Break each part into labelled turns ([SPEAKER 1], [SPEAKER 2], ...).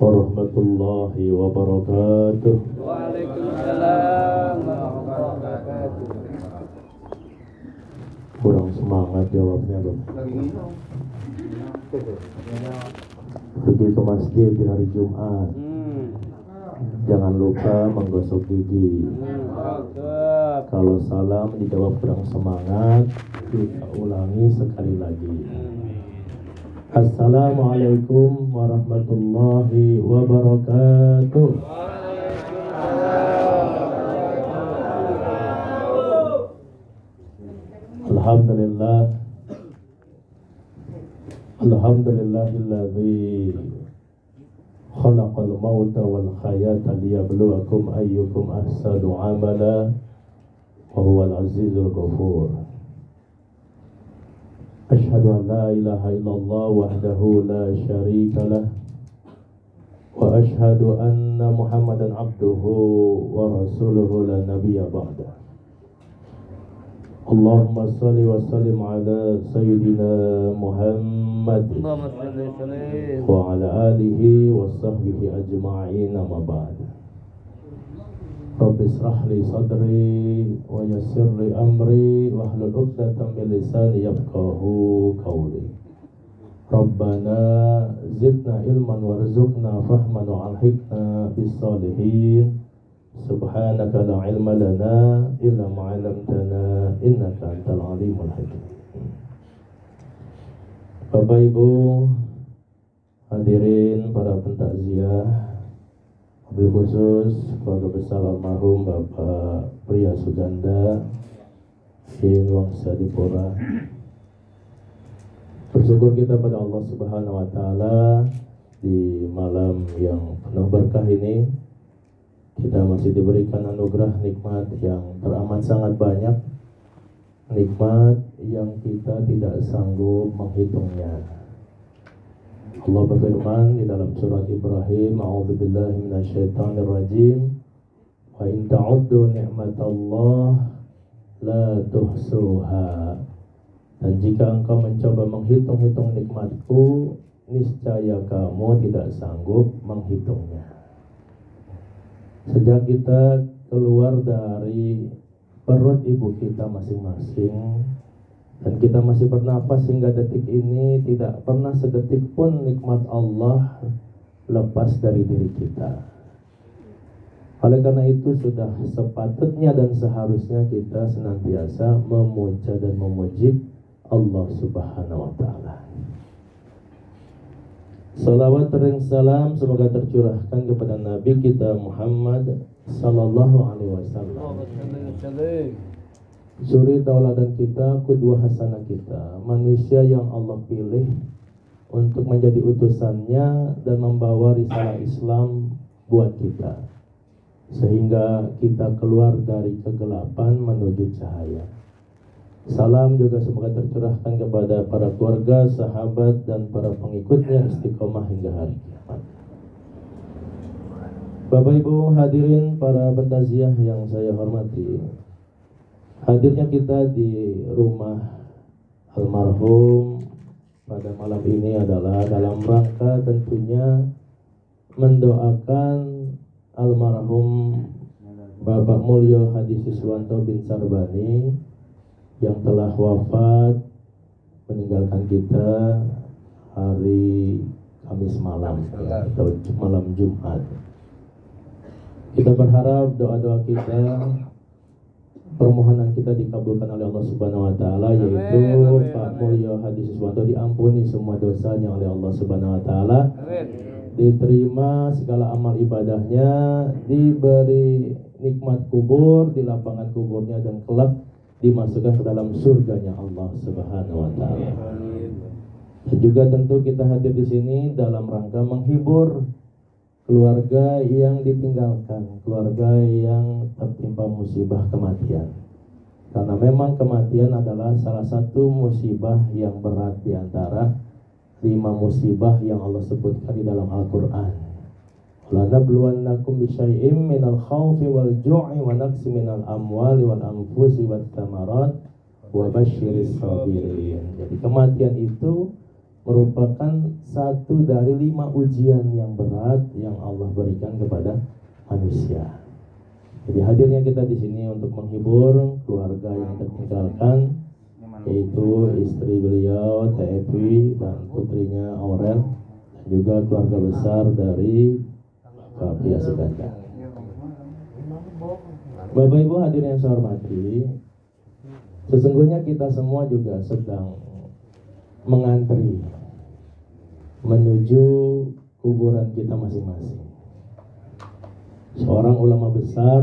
[SPEAKER 1] warahmatullahi wabarakatuh.
[SPEAKER 2] Waalaikumsalam warahmatullahi wabarakatuh.
[SPEAKER 1] Kurang semangat jawabnya, Bapak. Pergi ke masjid di hari Jumat. Jangan lupa menggosok gigi. Kalau salam dijawab kurang semangat, kita ulangi sekali lagi. Assalamualaikum warahmatullahi wabarakatuh. Alhamdulillahilladzi khalaqal mauta wal hayata liyabluwakum ayyukum ahsanu amala wa huwal azizul ghafur. Asyhadu an la ilaha illallah wahdahu la syarika lah wa asyhadu anna Muhammadan abduhu wa rasuluhu la nabiyya ba'da. Allahumma salli wa sallim ala sayyidina Muhammad wa ala alihi wa sahbihi ajma'in, amma ba'd. Rabbi israh li sadri wa yassir li amri wahlul 'uqdatam min lisani yafqahu qawli. Rabbana zidna ilman warzuqna fahman wa alhiqna bis salihin. Subhanaka la ilma lana illa ma 'allamtana innaka antal alimul hakim. Bapak Ibu hadirin para pentakziah, wabil khusus keluarga besar almarhum Bapak Pria Suganda bin Wangsa Dipura. Bersyukur kita pada Allah Subhanahu wa taala di malam yang penuh berkah ini. Kita masih diberikan anugerah nikmat yang teramat sangat banyak, nikmat yang kita tidak sanggup menghitungnya. Allah berfirman di dalam surat Ibrahim, a'udzubillahi minasyaitonir rajim, wa in ta'uddu ni'matallah la tuhsuha. Dan jika engkau mencoba menghitung-hitung nikmatku, niscaya kamu tidak sanggup menghitungnya. Sejak kita keluar dari perut ibu kita masing-masing dan kita masih bernapas hingga detik ini, tidak pernah sedetik pun nikmat Allah lepas dari diri kita. Oleh karena itu sudah sepatutnya dan seharusnya kita senantiasa memuja dan memuji Allah Subhanahu wa taala. Salawat dan salam semoga tercurahkan kepada Nabi kita Muhammad sallallahu alaihi wasallam, suri tauladan kita, qudwah hasanah kita, manusia yang Allah pilih untuk menjadi utusannya dan membawa risalah Islam buat kita, sehingga kita keluar dari kegelapan menuju cahaya. Salam juga semoga tercurahkan kepada para keluarga, sahabat, dan para pengikutnya istiqomah hingga hari kiamat. Bapak Ibu hadirin para pentakziah yang saya hormati, hadirnya kita di rumah almarhum pada malam ini adalah dalam rangka tentunya mendoakan almarhum Bapak Mulyo Hadi Siswanto bin Sarbani yang telah wafat meninggalkan kita hari Kamis malam atau malam Jumat. Kita berharap doa-doa kita, permohonan kita dikabulkan oleh Allah Subhanahu wa taala, yaitu Pak Mulyo Hadi Siswanto diampuni semua dosanya oleh Allah Subhanahu wa taala, diterima segala amal ibadahnya, diberi nikmat kubur di lapangan kuburnya, dan kelak dimasukkan ke dalam surganya Allah Subhanahu wa taala. Dan juga tentu kita hadir di sini dalam rangka menghibur keluarga yang ditinggalkan, keluarga yang tertimpa musibah kematian. Karena memang kematian adalah salah satu musibah yang berat di antara 5 musibah yang Allah sebutkan di dalam Al-Qur'an. La nabluwannakum bisyai'im minal khawfi wal ju'i wa naqsi minal amwali wal anfusi wat thamarat wa basyiris sabirin. Jadi kematian itu merupakan satu dari 5 ujian yang berat yang Allah berikan kepada manusia. Jadi hadirnya kita di sini untuk menghibur keluarga yang tertinggalkan, yaitu istri beliau Teh Evi dan putrinya Aurel, dan juga keluarga besar dari Pak Pria Suganda. Bapak Ibu hadirin yang saya hormati, sesungguhnya kita semua juga sedang mengantri menuju kuburan kita masing-masing. Seorang ulama besar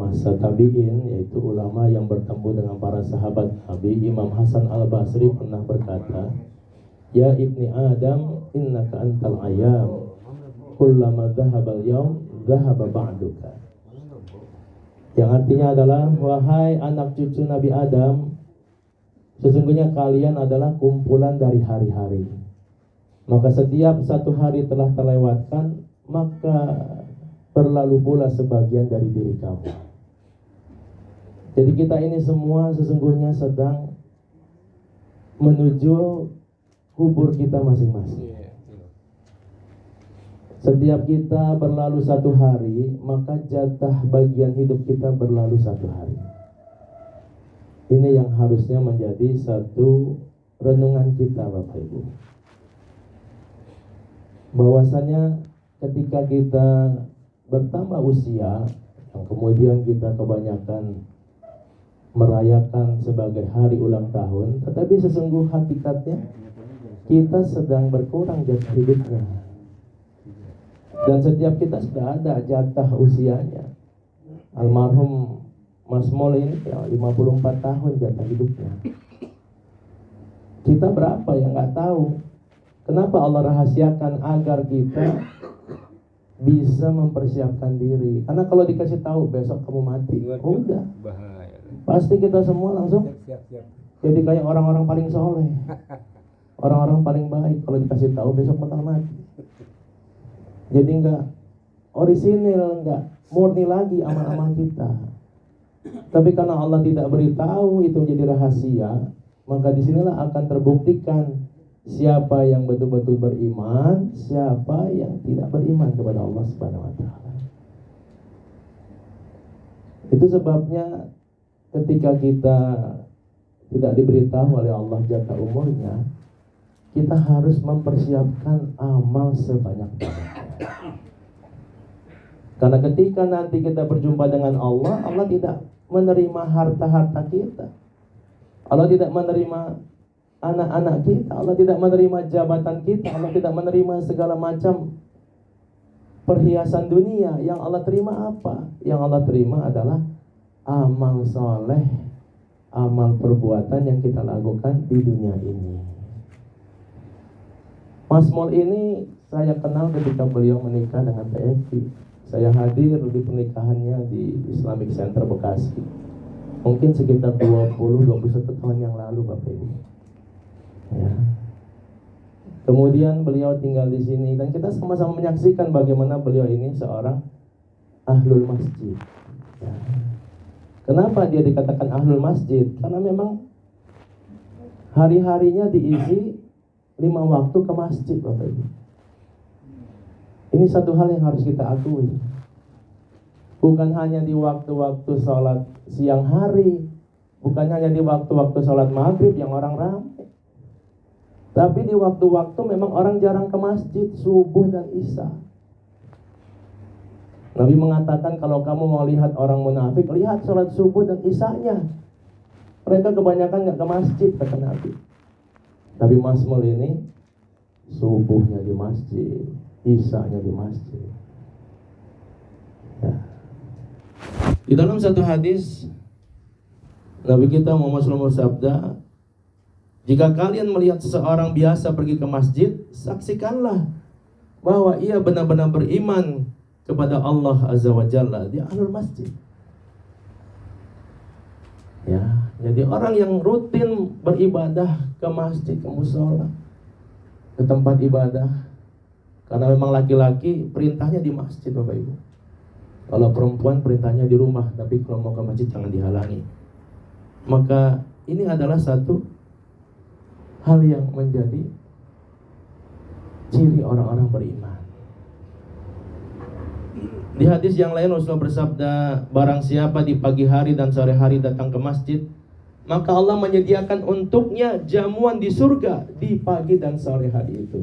[SPEAKER 1] masa tabi'in, yaitu ulama yang bertemu dengan para sahabat Nabi, Imam Hasan Al-Basri pernah berkata, "Ya ibni Adam, innaka antal ayam, kullama dhahabal yaum dhahaba ba'duka." Yang artinya adalah, wahai anak cucu Nabi Adam, sesungguhnya kalian adalah kumpulan dari hari-hari. Maka setiap satu hari telah terlewatkan, maka berlalu pula sebagian dari diri kamu. Jadi kita ini semua sesungguhnya sedang menuju kubur kita masing-masing. Setiap kita berlalu satu hari, maka jatah bagian hidup kita berlalu satu hari. Ini yang harusnya menjadi satu renungan kita, Bapak Ibu. Bahwasanya ketika kita bertambah usia, yang kemudian kita kebanyakan merayakan sebagai hari ulang tahun, tetapi sesungguh hakikatnya kita sedang berkurang jatah hidupnya. Dan setiap kita sudah ada jatah usianya. Almarhum Mas Mol ini 54 tahun jatah hidupnya. Kita berapa yang nggak tahu. Kenapa Allah rahasiakan agar kita bisa mempersiapkan diri. Karena kalau dikasih tahu besok kamu mati, udah bahaya. Pasti kita semua langsung jadi kayak orang-orang paling soleh, orang-orang paling baik. Kalau dikasih tahu besok bakal mati, jadi nggak orisinil, nggak murni lagi amal-amal kita. Tapi karena Allah tidak beritahu itu menjadi rahasia, maka disinilah akan terbuktikan siapa yang betul-betul beriman, siapa yang tidak beriman kepada Allah Subhanahu wa taala. Itu sebabnya ketika kita tidak diberitahu oleh Allah jatah umurnya, kita harus mempersiapkan amal sebanyak-banyaknya. Karena ketika nanti kita berjumpa dengan Allah, Allah tidak menerima harta-harta kita. Allah tidak menerima anak-anak kita, Allah tidak menerima jabatan kita, Allah tidak menerima segala macam perhiasan dunia. Yang Allah terima apa? Yang Allah terima adalah amal soleh, amal perbuatan yang kita lakukan di dunia ini. Mas Mol ini saya kenal ketika beliau menikah dengan Teh Evi. Saya hadir di pernikahannya di Islamic Center Bekasi. Mungkin sekitar 20-21 tahun yang lalu, Bapak Ibu. Ya. Kemudian beliau tinggal di sini dan kita sama-sama menyaksikan bagaimana beliau ini seorang ahlul masjid. Ya. Kenapa dia dikatakan ahlul masjid? Karena memang hari-harinya diisi 5 waktu ke masjid, Bapak Ibu. Ini satu hal yang harus kita akui. Bukan hanya di waktu-waktu sholat siang hari, bukan hanya di waktu-waktu sholat maghrib yang orang ramai, tapi di waktu-waktu memang orang jarang ke masjid, subuh dan isya. Nabi mengatakan kalau kamu mau lihat orang munafik, lihat sholat subuh dan isyanya. Mereka kebanyakan gak ke masjid, kata Nabi. Tapi Mas Mul ini subuhnya di masjid, isyanya di masjid. Ya. Di dalam satu hadis Nabi kita Muhammad SAW bersabda, jika kalian melihat seseorang biasa pergi ke masjid, saksikanlah bahwa ia benar-benar beriman kepada Allah Azza wa Jalla. Dia ahlul masjid. Ya, jadi orang yang rutin beribadah ke masjid, ke musola, ke tempat ibadah. Karena memang laki-laki perintahnya di masjid, Bapak Ibu. Kalau perempuan perintahnya di rumah, tapi kalau mau ke masjid jangan dihalangi. Maka ini adalah satu hal yang menjadi ciri orang-orang beriman. Di hadis yang lain Rasulullah bersabda, barang siapa di pagi hari dan sore hari datang ke masjid, maka Allah menyediakan untuknya jamuan di surga di pagi dan sore hari itu.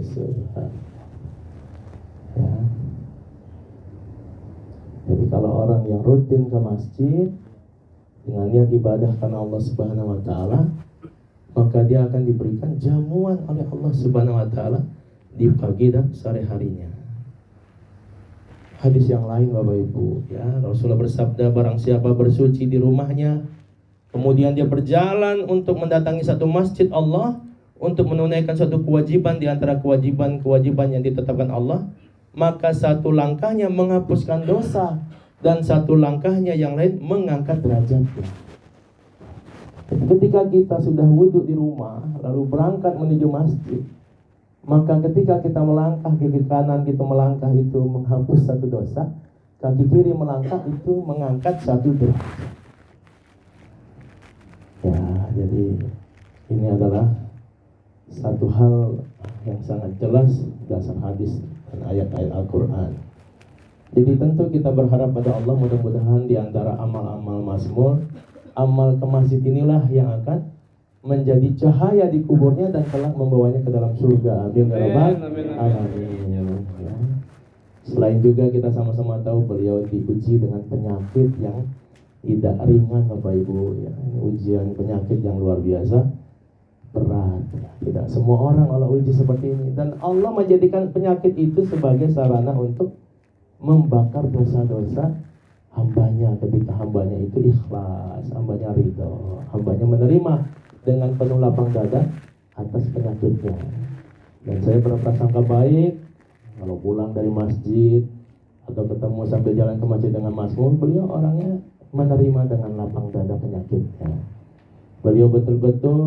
[SPEAKER 1] Ya. Jadi kalau orang yang rutin ke masjid dengan niat ibadah karena Allah Subhanahu wa taala, maka dia akan diberikan jamuan oleh Allah Subhanahu wa taala di pagi dan sore harinya. Hadis yang lain Bapak Ibu, ya, Rasulullah bersabda, barang siapa bersuci di rumahnya, kemudian dia berjalan untuk mendatangi satu masjid Allah untuk menunaikan satu kewajiban di antara kewajiban-kewajiban yang ditetapkan Allah, maka satu langkahnya menghapuskan dosa dan satu langkahnya yang lain mengangkat derajatnya. Jadi ketika kita sudah wudhu di rumah lalu berangkat menuju masjid, maka ketika kita melangkah, kaki kanan kita melangkah itu menghapus satu dosa, kaki kiri melangkah itu mengangkat satu derajat. Ya, jadi ini adalah satu hal yang sangat jelas dasar hadis dan ayat-ayat Al-Quran. Jadi tentu kita berharap pada Allah, mudah-mudahan di antara amal-amal mazmur, amal ke masjid inilah yang akan menjadi cahaya di kuburnya dan telah membawanya ke dalam surga. Amin ya rabbal alamin. Ya. Selain juga kita sama-sama tahu beliau diuji dengan penyakit yang tidak ringan Bapak Ibu, ya. Ujian penyakit yang luar biasa berat. Tidak semua orang Allah uji seperti ini, dan Allah menjadikan penyakit itu sebagai sarana untuk membakar dosa-dosa hambanya. Ketika hambanya itu ikhlas, hambanya ridho, hambanya menerima dengan penuh lapang dada atas penyakitnya. Dan saya berprasangka baik kalau pulang dari masjid atau ketemu sambil jalan ke masjid dengan mazmur, beliau orangnya menerima dengan lapang dada penyakitnya. Beliau betul-betul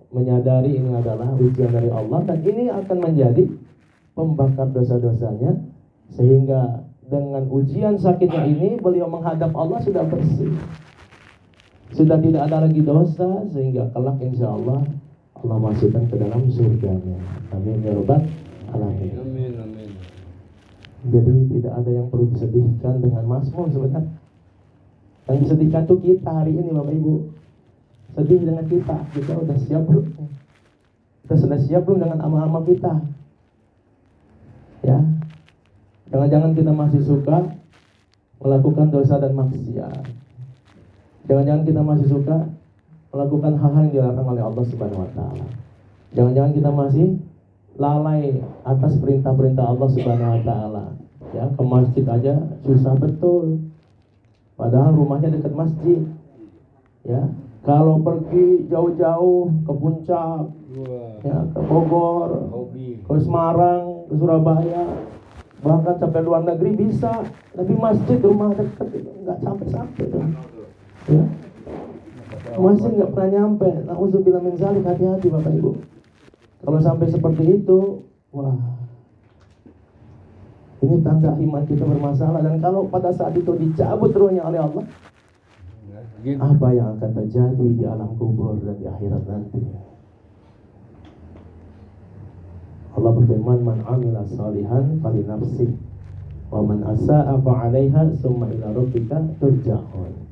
[SPEAKER 1] menyadari ini adalah ujian dari Allah, dan ini akan menjadi pembakar dosa-dosanya, sehingga dengan ujian sakitnya ini beliau menghadap Allah sudah bersih, sudah tidak ada lagi dosa, sehingga kelak insya Allah Allah masukkan ke dalam surganya. Amin ya rabbal alamin.
[SPEAKER 2] Amin, amin.
[SPEAKER 1] Jadi tidak ada yang perlu disedihkan dengan mazmur sebenarnya. Yang disedihkan itu kita hari ini Bapak Ibu. Sedih dengan kita sudah siap belum? Kita sudah siap belum dengan amal-amal kita? Ya, jangan-jangan kita masih suka melakukan dosa dan maksiat. Jangan-jangan kita masih suka melakukan hal-hal yang dilarang oleh Allah Subhanahu wa taala. Jangan-jangan kita masih lalai atas perintah-perintah Allah Subhanahu wa taala. Ya, ke masjid aja susah betul. Padahal rumahnya dekat masjid. Ya, kalau pergi jauh-jauh ke Puncak, ya, ke Bogor, ke Semarang, ke Surabaya, bahkan sampai luar negeri bisa, tapi masjid rumah dekat nggak sampai-sampai tuh. Ya, masih nggak pernah nyampe. Nauzubillah min dzalik, hati-hati Bapak Ibu. Kalau sampai seperti itu, wah, ini tanda iman kita bermasalah. Dan kalau pada saat itu dicabut ruhnya oleh Allah, apa yang akan terjadi di alam kubur dan di akhirat nanti? Allah berfirman, man amila salihan fali nafsih wa man asa'a fa 'alaiha tsumma ila rabbika turja'un.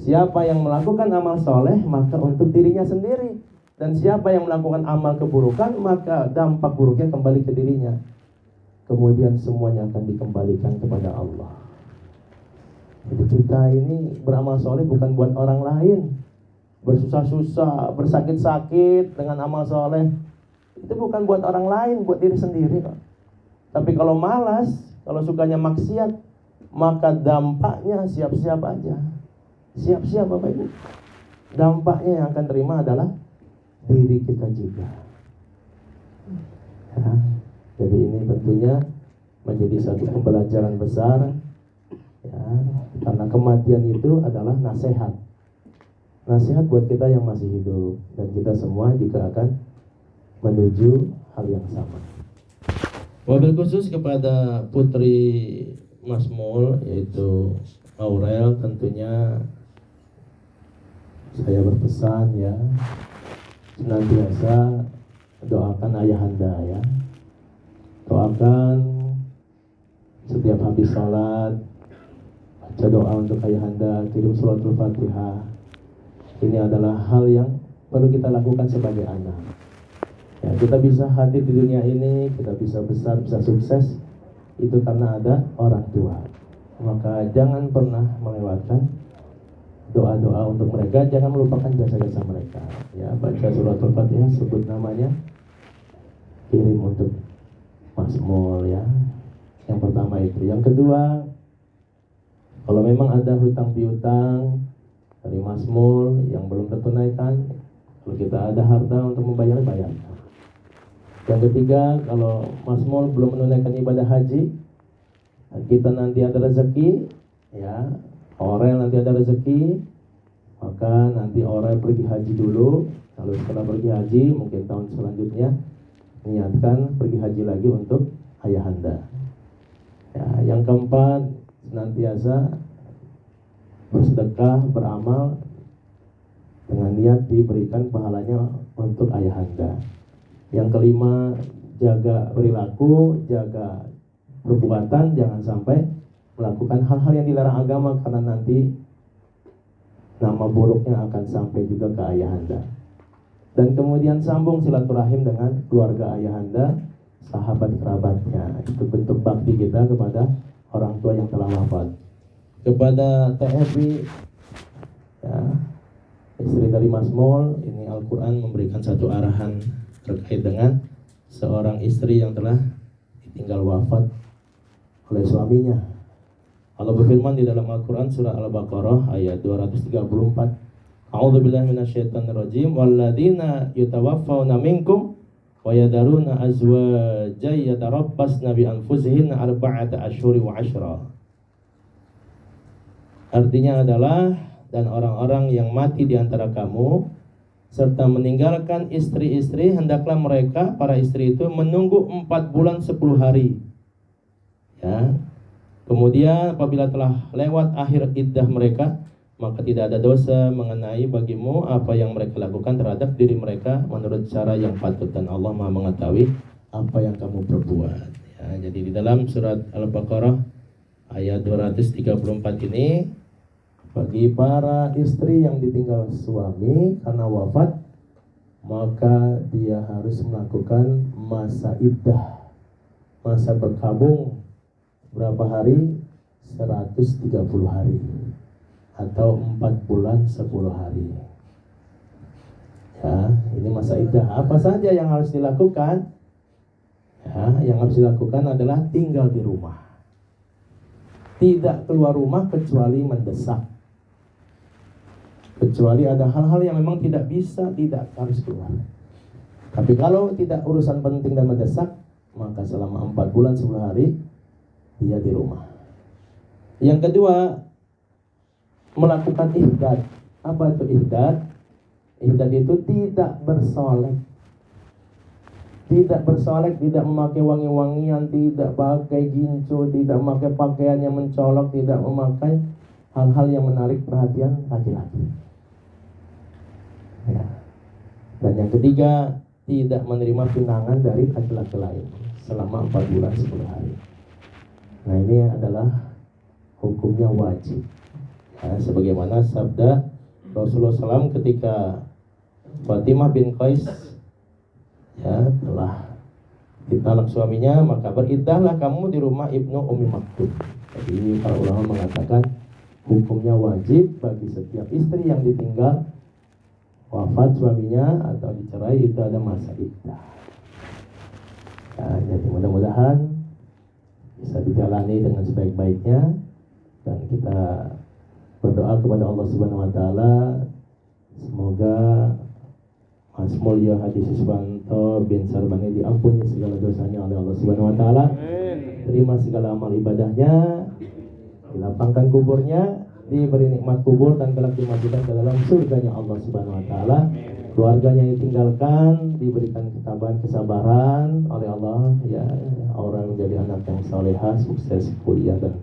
[SPEAKER 1] Siapa yang melakukan amal soleh maka untuk dirinya sendiri, dan siapa yang melakukan amal keburukan maka dampak buruknya kembali ke dirinya. Kemudian semuanya akan dikembalikan kepada Allah. Jadi kita ini beramal soleh bukan buat orang lain, bersusah-susah, bersakit-sakit dengan amal soleh, itu bukan buat orang lain, buat diri sendiri kok. Tapi kalau malas, kalau sukanya maksiat, maka dampaknya siap-siap aja. Siap-siap Bapak Ibu. Dampaknya yang akan terima adalah diri kita juga. Ya, jadi ini tentunya menjadi satu pembelajaran besar. Ya, karena kematian itu adalah nasihat. Nasihat buat kita yang masih hidup, dan kita semua juga akan menuju hal yang sama. Wabil khusus kepada putri Mazmur yaitu Aurel, tentunya saya berpesan ya, senantiasa doakan ayahanda ya. Doakan setiap habis sholat, baca doa untuk ayahanda, kirim suratul Fatihah. Ini adalah hal yang perlu kita lakukan sebagai anak. Ya, kita bisa hadir di dunia ini, kita bisa besar, bisa sukses, itu karena ada orang tua. Maka jangan pernah melewatkan doa-doa untuk mereka, jangan melupakan jasa-jasa mereka. Ya, baca suratul Fatihah, sebut namanya, kirim untuk Masmul ya. Yang pertama itu. Yang kedua, kalau memang ada hutang piutang dari Masmul yang belum tertunaikan, kalau kita ada harta untuk membayar, bayarkan. Yang ketiga, kalau Masmul belum menunaikan ibadah haji, kita nanti ada rezeki, ya, orang nanti ada rezeki, maka nanti orang pergi haji dulu. Lalu setelah pergi haji, mungkin tahun selanjutnya niatkan pergi haji lagi untuk ayahanda. Ya, yang keempat, senantiasa bersedekah, beramal dengan niat diberikan pahalanya untuk ayahanda. Yang kelima, jaga perilaku, jaga perbuatan, jangan sampai melakukan hal-hal yang dilarang agama, karena nanti nama buruknya akan sampai juga ke ayahanda. Dan kemudian sambung silaturahim dengan keluarga ayahanda, sahabat kerabatnya. Itu bentuk bakti kita kepada orang tua yang telah wafat. Kepada TFI, ya, istri dari Masmul, ini Al-Quran memberikan satu arahan terkait dengan seorang istri yang telah ditinggal wafat oleh suaminya. Allah berfirman di dalam Al-Quran surah Al-Baqarah ayat 234, A'udzubillahi minasyaitonirrajim, walladzina yutawaffawna minkum wa yadaruna azwajan yatarabbasna bi anfusihinna arba'ata asyhuri wa 'ashra. Artinya adalah, dan orang-orang yang mati di antara kamu serta meninggalkan istri-istri, hendaklah mereka, para istri itu, menunggu 4 bulan 10 hari. Ya. Kemudian apabila telah lewat akhir iddah mereka, maka tidak ada dosa mengenai bagimu apa yang mereka lakukan terhadap diri mereka menurut cara yang patut, dan Allah Maha mengetahui apa yang kamu perbuat. Ya, jadi di dalam surat Al-Baqarah ayat 234 ini, bagi para istri yang ditinggal suami karena wafat, maka dia harus melakukan masa iddah, masa berkabung. Berapa hari? 130 hari atau 4 bulan 10 hari. Ya, ini masa iddah. Apa saja yang harus dilakukan? Ya, yang harus dilakukan adalah tinggal di rumah. Tidak keluar rumah kecuali mendesak. Kecuali ada hal-hal yang memang tidak bisa, tidak harus keluar. Tapi kalau tidak urusan penting dan mendesak, maka selama 4 bulan 10 hari dia di rumah. Yang kedua, melakukan ihdad. Apa itu ihdad? Ihdad itu tidak bersolek. Tidak bersolek, tidak memakai wangi-wangian, tidak pakai gincu, tidak memakai pakaian yang mencolok, tidak memakai hal-hal yang menarik perhatian laki-laki. Ya. Dan yang ketiga, tidak menerima pinangan dari laki-laki lain selama 4 bulan 10 hari. Nah, ini adalah hukumnya wajib. Ya, sebagaimana sabda Rasulullah SAW ketika Fatimah bin Qais, ya, telah ditalak suaminya, maka beriddahlah kamu di rumah Ibnu Ummi Maktum. Jadi para ulama mengatakan hukumnya wajib bagi setiap istri yang ditinggal wafat suaminya atau dicerai, itu ada masa iddah. Ya, jadi mudah-mudahan bisa dijalani dengan sebaik-baiknya, dan kita berdoa kepada Allah Subhanahu wa taala semoga Mas Mulyo Haji Siswanto bin Sarbani diampuni segala dosanya oleh Allah Subhanahu wa taala. Terima segala amal ibadahnya, dilapangkan kuburnya, diberi nikmat kubur, dan kelak dimasukkan ke dalam surganya Allah Subhanahu wa taala. Keluarganya yang ditinggalkan diberikan ketabahan, kesabaran oleh Allah, ya, orang menjadi anak yang salehah, sukses kuliah dan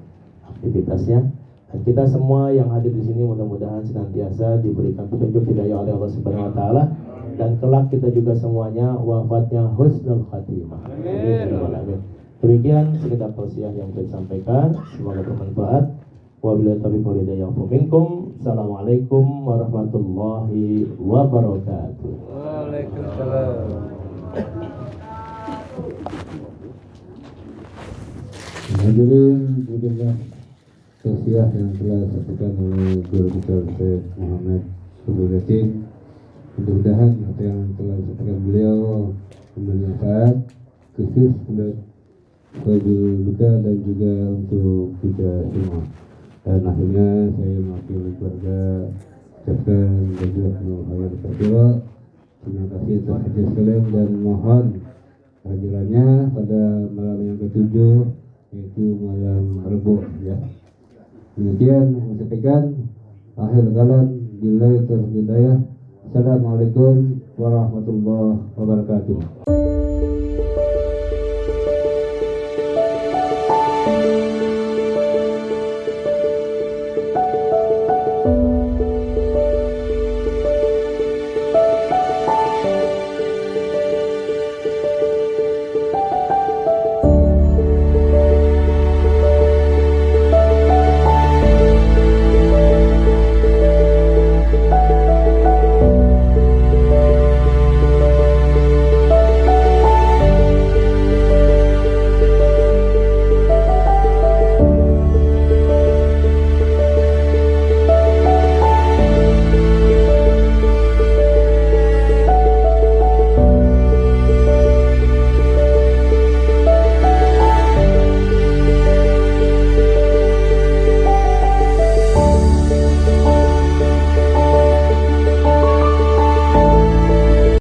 [SPEAKER 1] aktivitasnya. Dan kita semua yang hadir di sini mudah-mudahan senantiasa diberikan petunjuk hidayah oleh Allah Subhanahu wa taala, dan kelak kita juga semuanya wafatnya husnul khatimah. Amin. Demikian sekedar tausiah yang saya sampaikan, semoga bermanfaat. Wabillahi taufiq wal hidayah. Assalamualaikum warahmatullahi wabarakatuh.
[SPEAKER 2] Waalaikumsalam.
[SPEAKER 3] Hadirin berikutnya tausiah yang telah disampaikan oleh Guru Besar Syekh Muhammad Abdul Yasin. Mudah-mudahan apa yang telah disampaikan beliau bermanfaat khusus untuk Fadil Buka dan juga untuk kita semua. Dan akhirnya saya mewakili keluarga ucapkan jazakumullahu khairan. Terima kasih atas hadir sekalian dan mohon kehadirannya pada malam yang ke-7 yaitu malam Rabu ya. Demikian saya sampaikan akhir kalam billahi taufiq hidayah. Assalamualaikum warahmatullahi wabarakatuh.